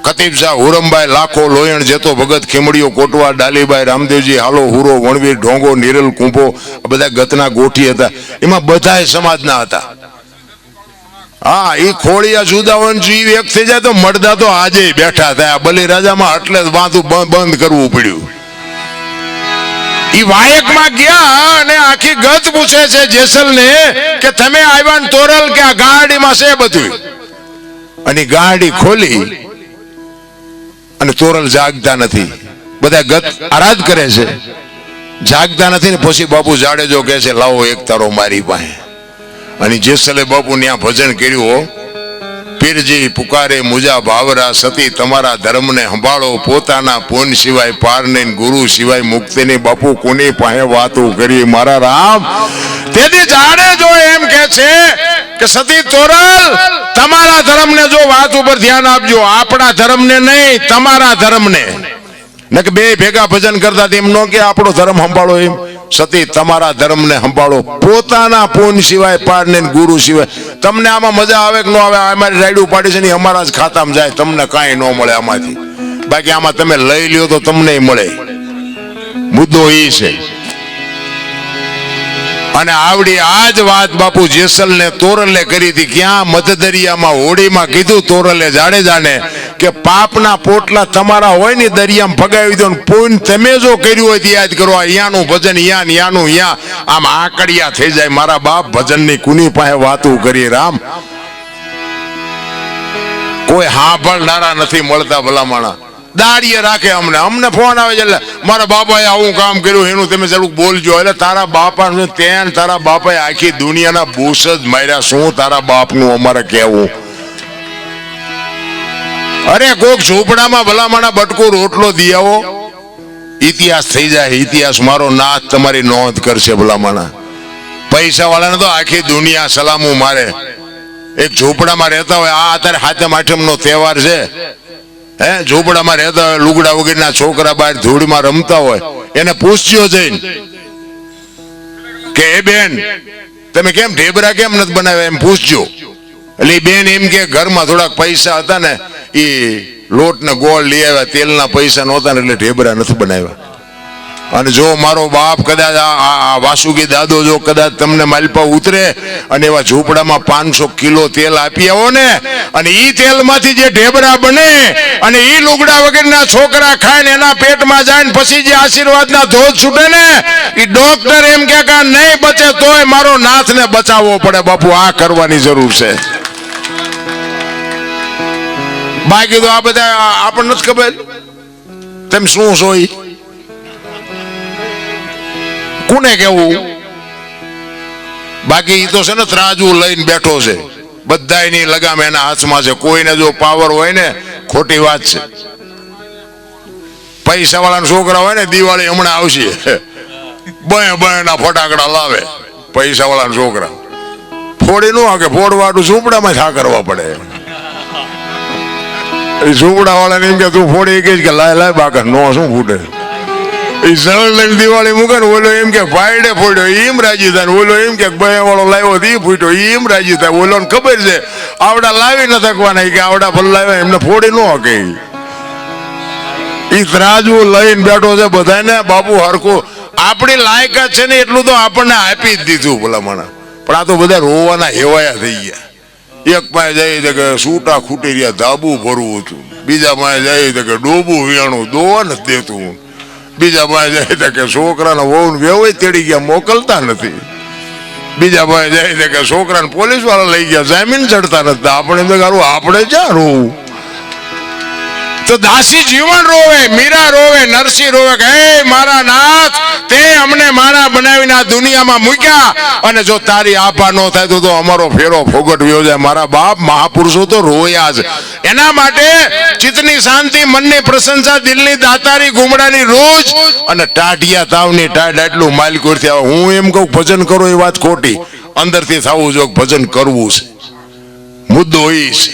Speaker 1: કતીબ શાહ, હુરમભાઈ, લાખો, લોયણ, જેતો ભગત, ખીમડીઓ, કોટવા, ડાલીભાઈ, રામદેવજી, હાલો, હુરો, વણવીર, ઢોંગો, નિરલ, કુંભો, બધા ગતના ગોઠી હતા. એમાં બધાય સમાજના હતા. હા, એ ખોળિયા જુદાવન જીવ એક થઈ જાય તો મળદા તો આજે બેઠા થયા. બલિરાજામાં એટલે જ વાંધું બંધ કરવું પડ્યું. ઈ વાયકમાં ગયા અને આખી ગત પૂછે છે જેસલ ને કે તમે આવ્યા ને તોરલ કે આ ગાડીમાં છે બધું. અને ગાડી ખોલી અને તોરલ જાગતા નથી. બધા ગત આરાધ કરે છે, જાગતા નથી ને પછી બાપુ જાડેજો કહે છે લાવો એક તારો મારી પાસે. અને જેસલે બાપુ ત્યાં ભજન કર્યું. પીરજી પુકારે મુજા ભાવરા, સતી તમારા ધર્મને સંભાળો, પોતાના પૂન સિવાય પાર નહીં, ગુરુ સિવાય મુક્તિ નહીં. બાપુ કોની પાસે વાતો કરી મારા રામ? તેથી જાડેજો એમ કે છે કે સતી તોરલ તમારા ધર્મને જો વાત ઉપર ધ્યાન આપજો, આપણા ધર્મને નહીં, તમારા ધર્મને. ને કે બે ભેગા ભજન કરતા એમ નો કે આપણો ધર્મ સંભાળો. એમ સતી તમારા ધર્મને સંભાળો, પોતાના પૂન સિવાય પાર નહીં, ગુરુ સિવાય. તમને આમાં મજા આવે કે ન આવે? અમારી રાયડું પાડી છે ને અમારા જ ખાતામાં જાય, તમને કાંઈ ન મળે આમાંથી. બાકી આમાં તમે લઈ લ્યો તો તમને મળે. મુદ્દો એ છે. અને આવડી આ જ વાત બાપુ જેસલ ને તોરલે કરી હતી. ક્યાં? મધદરિયામાં હોડીમાં કીધું તોરલે જાડેજાને કે પાપના પોટલા તમારા હોય ને દરિયામાં ભગાવી દો, પુણ્ય તમે જો કર્યું હોય તો યાદ કરો, અહીંયાનું ભજન યાનું આમ આકડિયા થઈ જાય. મારા બાપ ભજનની કુની પાસે વાતું કરી રામ, કોઈ હાંભળનારા નથી મળતા ભલામણા. દાડીએ રાખે અમને ફોન આવે છે એટલે મારા બાપાએ આવું કામ કર્યું એનું તમે ચાલુ બોલજો. એટલે તારા બાપા તારા બાપાએ આખી દુનિયાના બૂસ જ માર્યા, શું તારા બાપનું અમારે કહેવું? અરે કોક ઝૂંપડામાં ભલામણા બટકું રોટલો દી આવો, ઇતિહાસ થઈ જાય. ઇતિહાસ મારો નાથ તમારી નોંધ કરશે ભલામણા. પૈસા વાળાને તો આખી દુનિયા સલામું મારે. એક ઝૂંપડામાં રહેતા હોય, આ અત્યારે હાથમ આઠમનો તહેવાર છે, ઝૂંપડામાં રહેતા હોય, લુગડા વગરના છોકરા બહાર ધૂળમાં રમતા હોય, એને પૂછજો જઈને કે એ બેન તમે કેમ ઢેબરા કેમ નથી બનાવ્યા, એમ પૂછજો. એટલે બેન એમ કે ઘરમાં થોડાક પૈસા હતા ને એ લોટ ને ગોળ લઈ આવ્યા, તેલના પૈસા નહોતા ને એટલે ઢેબરા નથી બનાવ્યા. અને જો મારો બાપ કદાચ આ વાસુકી દાદો જો કદાચ તમને માલપા ઉતરે અને એવા ઝૂંપડામાં 500 કિલો તેલ આપી આવો ને, અને ઈ તેલમાંથી જે ઢેબરા બને અને ઈ લુગડા વગરના છોકરા ખાય ને એના પેટમાં જાય ને પછી જે આશીર્વાદના ધોધ છૂટે ને, ઈ ડોક્ટર એમ કે નહીં બચે તોય મારો નાથને બચાવવો પડે. બાપુ આ કરવાની જરૂર છે. બાકી તો આ બધા આપણને નથી ખબર તેમ શું સોઈ કોને કેવું. બાકી તો છે ને ત્રાજુ લઈને બેઠો છે, બધાયની લગામ એના હાથમાં છે. કોઈને જો પાવર હોય ને ખોટી વાત છે. પૈસા વાળાના છોકરા હોય ને દિવાળી હમણાં આવશે, બના ફટાકડા લાવે. પૈસા વાળાના છોકરા ફોડી નો કે ફોડવાડું ઝૂંપડામાં છા કરવા પડે. ઝૂંપડા વાળાને એમ કે તું ફોડી ગઈ કે લાય બાકા નો શું ફૂટે. દિવાળી મૂકે ને ઓલો એમ કે ભાઈડે ફોડ્યો એમ રાજી થાય, ઓલો એમ કે બયા વાળો લાવ્યો એ ફૂટ્યો એમ રાજી થાય. ઓલો ને ખબર છે આવડા લાવી ન થકવાના કે આવડા ફલ લાવ્યા એમને ફોડી ન હકે. ઈ ત્રાજુ લઈને બેઠો છે બધાને. બાપુ હરખું આપણી લાયકાત છે ને એટલું તો આપણને આપી જ દીધું ભલામણા. પણ આ તો બધા રોવાના હેવાયા થઈ ગયા. એક પાસે જાય કે સૂટા ખૂટી રહ્યા ધાબુ ભરવું હતું, બીજા પાસે જાય કે ડોબું વેણું દોવા નથી દેતું, બીજા પાસે જાય કે છોકરાને વહુ વેવાય તેડી ગયા મોકલતા નથી, બીજા પાસે જાય કે છોકરાને પોલીસ વાળા લઈ ગયા જામીન ચડતા નથી. આપણે ક્યાં રોવું? તો દાસી જીવન રોવે, મીરા રોવે, નરસિંહ રોવે કે હે મારા નાથ તે અમને મારા બનાવીને આ દુનિયામાં મૂક્યા, અને જો તારી આપા ન થાય તો અમારો ફેરો ફોગટવ્યો જાય. મારા બાપ મહાપુરુષો તો રોયા જ. એના માટે ચિત્તની શાંતિ, મનની પ્રશંસા, દિલની દાતારી, ગુમડાની રોજ અને ટાઢિયા તાવની ટાઢ આટલું માલકોરથી આવે. હું એમ કહું ભજન કરો એ વાત ખોટી, અંદરથી થવું જો ભજન કરવું છે. મુદ્દો એ છે.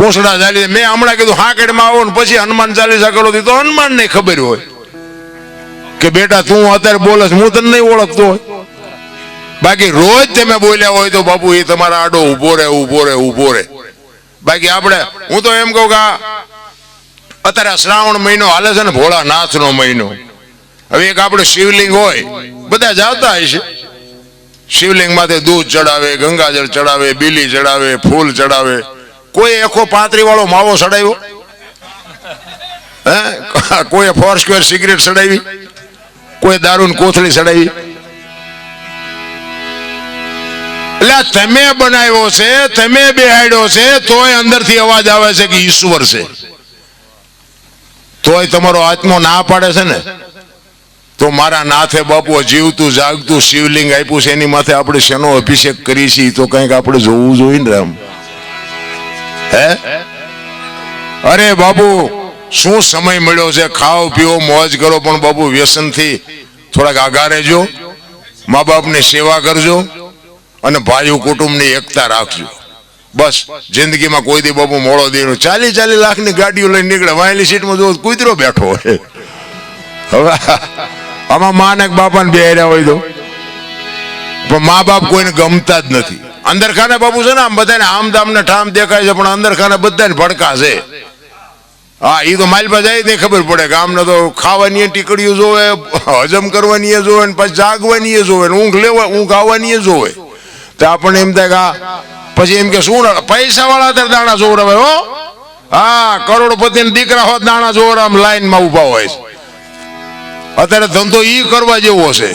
Speaker 1: પોસડા ચાલી મેં હમણાં કીધું હાકડમાં આવો ને પછી હનુમાન ચાલીસા કરો તો હનુમાન ને ખબર હોય કે બેટા તું અત્યારે બોલસ હું તને નહીં ઓળખતો હોય. બાકી રોજ તમે બોલ્યા હોય તો બાપુ એ તમારા આડો ઉભો રહે. બાકી આપણે હું તો એમ કહું કે અત્યારે શ્રાવણ મહિનો હાલે છે ને, ભોળાનાથ નો મહિનો. હવે એક આપણે શિવલિંગ હોય, બધા જાતા હશે, શિવલિંગ માથે દૂધ ચડાવે, ગંગાજળ ચડાવે, બીલી ચડાવે, ફૂલ ચડાવે. કોઈ એકો 35 વાળો માવો ચડાવ્યો? કોઈ 4 સ્ક્વેર સિગરેટ ચડાવી? કોઈ દારૂની કોથળી ચડાવી? એટલે તમે બનાવ્યો છે, તમે બેહાડ્યો છે, તોય અંદરથી અવાજ આવે છે કે ઈશ્વર છે. તોય તમારો આત્મો ના પાડે છે ને. તો મારા નાથે બાપુ જીવતું જાગતું શિવલિંગ આપ્યું છે, એની માથે આપણે શેનો અભિષેક કરી છીએ તો કંઈક આપણે જોવું જોઈએ ને રામ. અરે બાપુ શું સમય મળ્યો છે, ખાઓ પીઓ મોજ કરો, પણ બાપુ વ્યસનથી થોડાક આઘા રહેજો, મા બાપની સેવા કરજો અને ભાઈઓ કુટુંબની એકતા રાખજો. બસ જિંદગીમાં કોઈ દી બાપુ મોડો દેનો 40 લાખની ગાડીઓ લઈને નીકળે, વાયલી સીટમાં જો કૂતરો બેઠો હોય. હવે આમાં મા ને બાપાને બેહર્યા હોય તો, પણ મા બાપ કોઈને ગમતા જ નથી. અંદર ખાને બાપુ છે ને આમ બધાને આમ દામ ને ઠામ દેખાય છે, પણ અંદર ખાને બધાને ભડકા છે. હા એ તો માલપા જાય તે ખબર પડે કે આમને તો ખાવાની ટીકડીઓ જોવે, હજમ કરવાની જોવે, પછી જાગવાની જોવે, ઊંઘ આવવાની જોવે. તો આપણને એમ થાય કે પછી એમ કે શું પૈસા વાળા દાણા જોવરાવે હો, હા, કરોડપતિ દીકરા હોત નાના જોરામ લાઈન માં ઉભા હોય છે. અત્યારે ધંધો ઈ કરવા જેવો છે.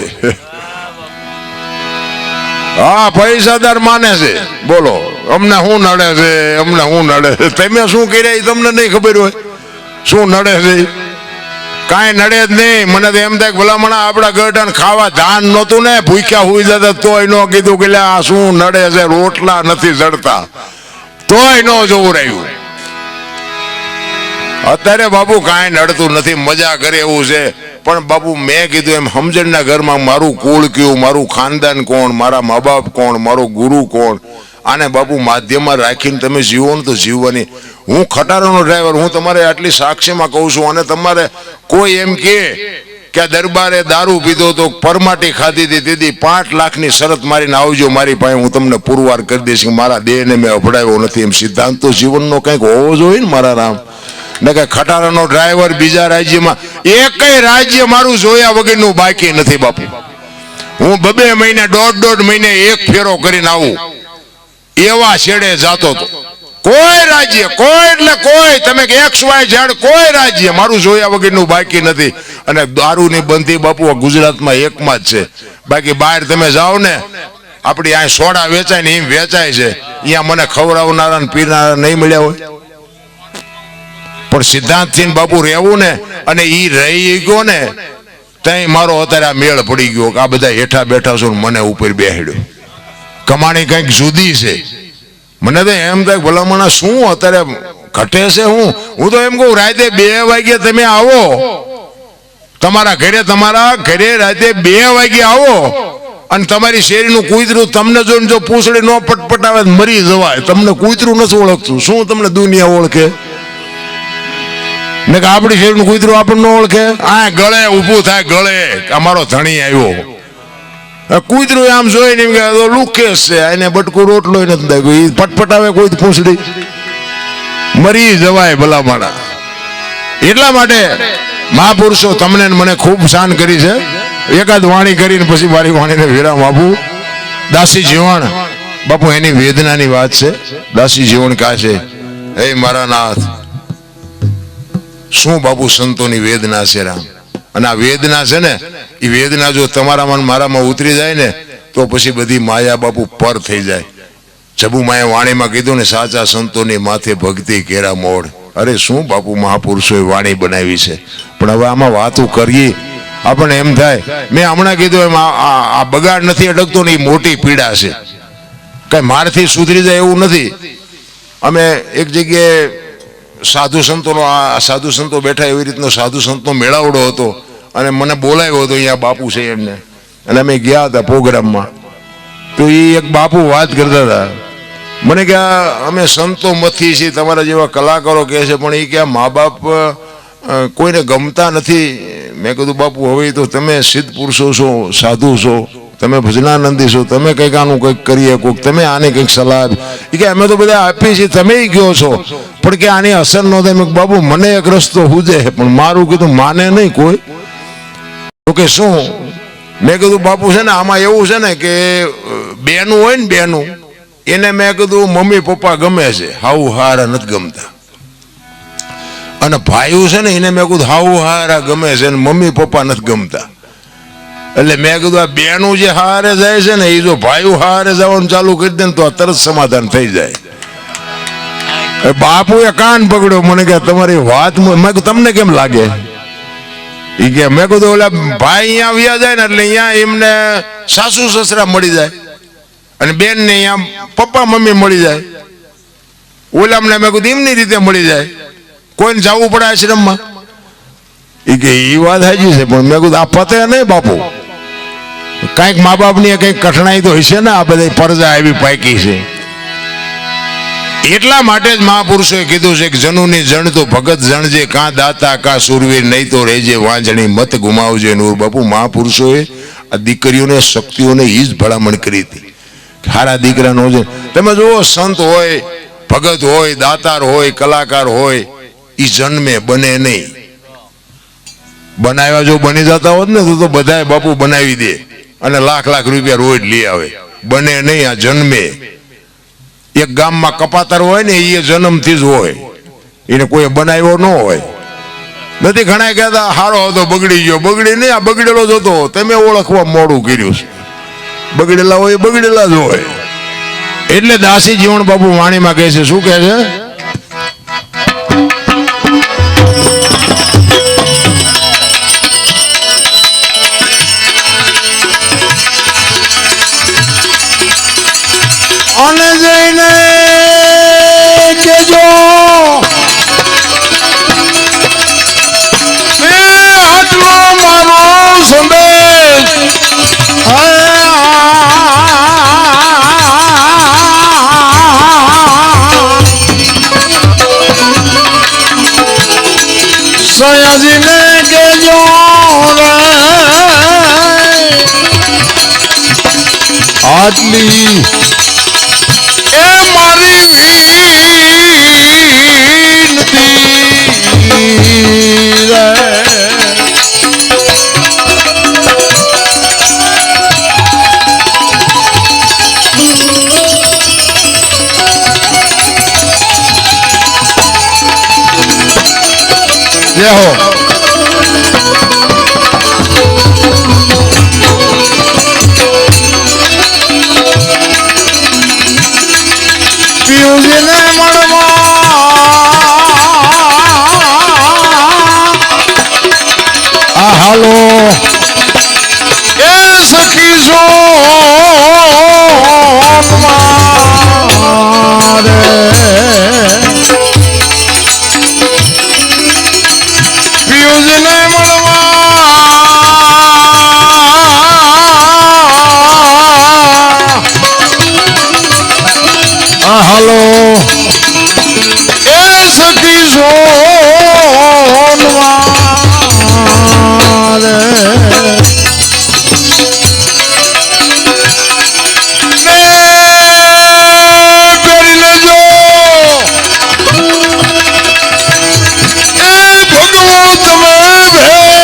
Speaker 1: હા, પૈસાદાર માને છે. બોલો, અમને શું નડે છે, અમને શું નડે છે? તમે શું કર્યા તમને નહીં ખબર હોય શું નડે છે. કાંઈ નડે જ નહીં. મને તો એમ થાય ભલામણા આપણા ગઢાને ખાવા ધાન નહોતું ને, ભૂખ્યા હુઈ જતા તોય ન કીધું કે આ શું નડે છે, રોટલા નથી જડતા, તોય ન જોવરાયું. અત્યારે બાપુ કાંઈ નડતું નથી, મજા કરે એવું છે. પણ બાપુ મેં કીધું એમ સમજણના ઘરમાં મારું કુળ કયું, મારું ખાનદાન કોણ, મારા મા બાપ કોણ, મારો ગુરુ કોણ, આને બાપુ માધ્યમમાં રાખીને તમે જીવો ને તો જીવવાની. હું ખટારાનો ડ્રાઈવર, હું તમારે આટલી સાક્ષીમાં કહું છું. અને તમારે કોઈ એમ કે દરબારે દારૂ પીધો તો પરમાટી ખાધી હતી, તેથી 5 લાખની શરત મારીને આવજો મારી પાસે, હું તમને પુરવાર કરી દઈશ કે મારા દેહને મેં અભડાવ્યો નથી. એમ સિદ્ધાંત તો જીવનનો કંઈક હોવો જોઈએ ને મારા રામ. ને કે ખટારાનો ડ્રાઈવર બીજા રાજ્યમાં, એકય રાજ્ય મારું જોયા વગરનું બાકી નથી બાપુ. હું 2 મહિને 1.5 મહિને એક ફેરો કરીને આવું એવા છેડે જાતો હતો. કોઈ રાજ્ય, કોઈ એટલે કોઈ, તમે XYZ કોઈ રાજ્ય મારું જોયા વગરનું બાકી નથી. અને દારૂની બંધી બાપુ ગુજરાતમાં એકમાં જ છે. બાકી બહાર તમે જાઓ ને, આપણી આ સોડા વેચાય ને એમ વેચાય છે, અહીંયા મને ખવડાવનારા ને પીનારા નહીં મળ્યા હોય. પણ સિદ્ધાંતથી બાપુ રહેવું ને, અને ઈ રહી ગયો ને ત્યાં મારો અત્યારે આ મેળ પડી ગયો કે આ બધા હેઠા બેઠા છો, મને ઉપર બેહાડ્યો. કમાણી કંઈક જુદી છે. મને તો એમ થાય ભલામણા શું અત્યારે ઘટે છે. હું તો એમ કહું રાતે 2 વાગે તમે આવો તમારા ઘરે રાતે 2 વાગે આવો, અને તમારી શેરીનું કૂતરું તમને જોઈને જો પૂંછડી ન પટપટાવે મરી જવાય. તમને કૂતરું નથી ઓળખતું, શું તમને દુનિયા ઓળખે? ને કે આપણી શેરીનું કૂતરું આપણને ઓળખે? આ ગળે ઊભું થાય, ગળે અમારો ધણી આવ્યો. કૂતરું આમ જોઈને એમ કે લુકેશ છે, એને બટકું રોટલો નથી, પટપટાવે કોઈ પૂંછડી મરી જવાય ભલામાણા. એટલા માટે મહાપુરુષો તમને મને ખૂબ શાન કરી છે. એકાદ વાણી કરીને પછી મારી વાણીને વિરામ આપું. દાસી જીવણ બાપુ એની વેદનાની વાત છે. દાસી જીવણ કહે છે, હે મારા નાથ, શું બાપુ સંતોની વેદના છે રામ. અને આ વેદના છે ને, એ વેદના જો તમારામાં મારામાં ઉતરી જાય ને તો પછી બધી માયા બાપુ પર થઈ જાય. જબુમાએ વાણીમાં કીધું ને, સાચા સંતોની માથે ભક્તિ કેરા મોડ. અરે શું બાપુ મહાપુરુષોએ વાણી બનાવી છે. પણ હવે આમાં વાતો કરીએ આપણને એમ થાય, મેં હમણાં કીધું એમ આ બગાડ નથી અટકતો ને, એ મોટી પીડા છે. કઈ મારથી સુધરી જાય એવું નથી. અમે એક જગ્યાએ સાધુ સંતો બેઠા, એવી રીતનો સાધુ સંતનો મેળાવડો હતો, અને મને બોલાવ્યો હતો અહીંયા બાપુ છે એમને. અને અમે ગયા હતા પ્રોગ્રામમાં. તો એ એક બાપુ વાત કરતા હતા, મને કે અમે સંતો મથી છીએ, તમારા જેવા કલાકારો કહે છે, પણ એ કે મા બાપ કોઈને ગમતા નથી. મેં કીધું બાપુ હવે તો તમે સિદ્ધ પુરુષો છો, સાધુ છો, તમે ભજનાનંદી છો, તમે કંઈક આનું કંઈક કરીએ, કોઈક તમે આને કંઈક સલાહ. એ કે અમે તો બધા આપીએ છીએ, તમે ગયો છો, પણ કે આની અસર ન થાય. બાપુ મને એક રસ્તો હુજે, પણ મારું કીધું માને નહીં કોઈ. તો કે શું? મેં કીધું બાપુ છે ને આમાં એવું છે ને કે બેનું હોય ને, બેનું એને મેં કીધું મમ્મી પપ્પા ગમે છે, હાઉ હારા નથી ગમતા. અને ભાઈઓ છે ને એને મેં કીધું હાઉ હારા ગમે છે, ને મમ્મી પપ્પા નથી ગમતા. એટલે મેં કીધું આ બેનું જે હારે જાય છે ને, એ જો ભાઈઓ હારે જવાનું ચાલુ કરી દે ને તો તરત સમાધાન થઈ જાય. બાપુએ કાન પકડ્યો, મને કે તમારી વાત મેં તમને કેમ લાગે? એ કે મેં કીધું ઓલા ભાઈ અહીંયા વ્યા જાય ને એટલે અહીંયા એમને સાસુ સસરા મળી જાય, અને બેન ને અહીંયા પપ્પા મમ્મી મળી જાય. ઓલામને મેં કીધું એમની રીતે મળી જાય, કોઈને જવું પડે આશ્રમમાં. એ કે એ વાત સાચી છે, પણ મેં કીધું આ પતે નહીં બાપુ, કઈક મા બાપની કઈક કઠણાઈ તો હશે ને, આ બધા પરજા આવી પાકી છે. એટલા માટે જ મહાપુરુષોએ કીધું છે કે જનુની જણ તો ભગત જણજે, કાં દાતા કાં સુરવીર, નહીં તો રહેજે વાંજણી, મત ગુમાવજે નૂર. બાપુ મહાપુરુષોએ આ દીકરીઓને શક્તિઓને એ જ ભલામણ કરી હતી. સારા દીકરાનો છે. તમે જુઓ, સંત હોય, ભગત હોય, દાતાર હોય, કલાકાર હોય, એ જન્મે બને નહીં. બનાવ્યા જો બની જતા હોત ને તો બધાએ બાપુ બનાવી દે અને લાખ લાખ રૂપિયા રોજ લઈ આવે. બને નહીં, આ જન્મે. એક ગામમાં કપાતર હોય ને, એ જન્મથી જ હોય. એને કોઈ બનાવ્યો ન હોય. નથી ઘણા કહેતા હારો હતો બગડી ગયો, બગડી નહીં, આ બગડેલો જ હતો, તમે ઓળખવા મોડું કર્યું છે. બગડેલા હોય બગડેલા જ હોય. એટલે દાસી જીવણ બાપુ વાણીમાં કહે છે, શું કહે છે? અને જઈને કેજો આટલો મારો સંદેશ સયાજીને કેજો આટલી એ મારી વિનતી રે. જય હો. પિયુષને મળવા હાલો એ સખી સોનમારે પિયુષને મળવા હાલો એ સખી સોનમારે ને પેરી લેજો એ ભગવો તમે ભેગ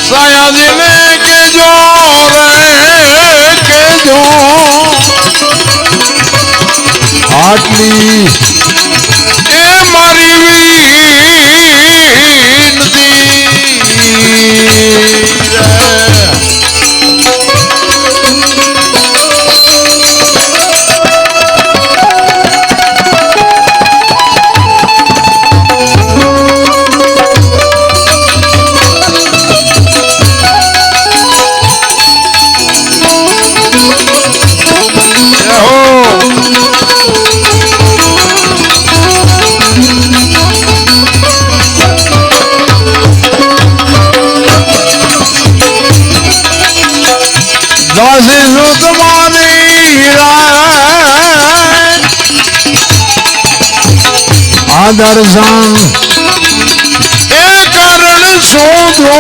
Speaker 1: સયાજીને કેજો રે કેજો આટલી એ મારી વિનતી રે. દાસી શું તમારી આ દર્શન એ કારણ શોધો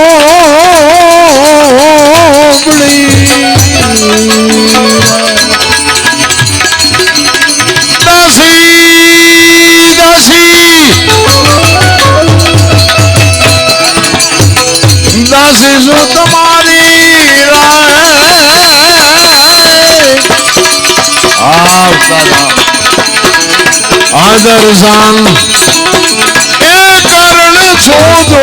Speaker 1: દાસી દાસી દાસી શું તમારી આદર્શન એ કારણ શોધો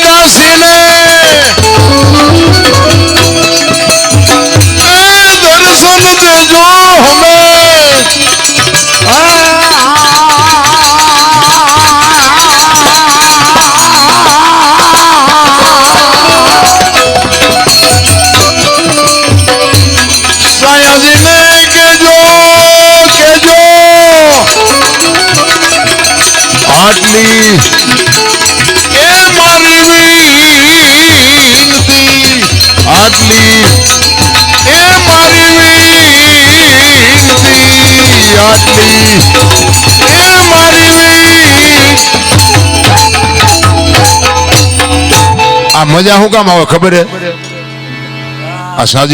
Speaker 1: દાસીને દર્શન દેજો હમે સયાજીને કેજો કેજો આટલી એ મારી વિનતી આટલી એ મારી વિનતી આટલી એ મારી આ મજા શું કામ આવે ખબર હે? આ સાજી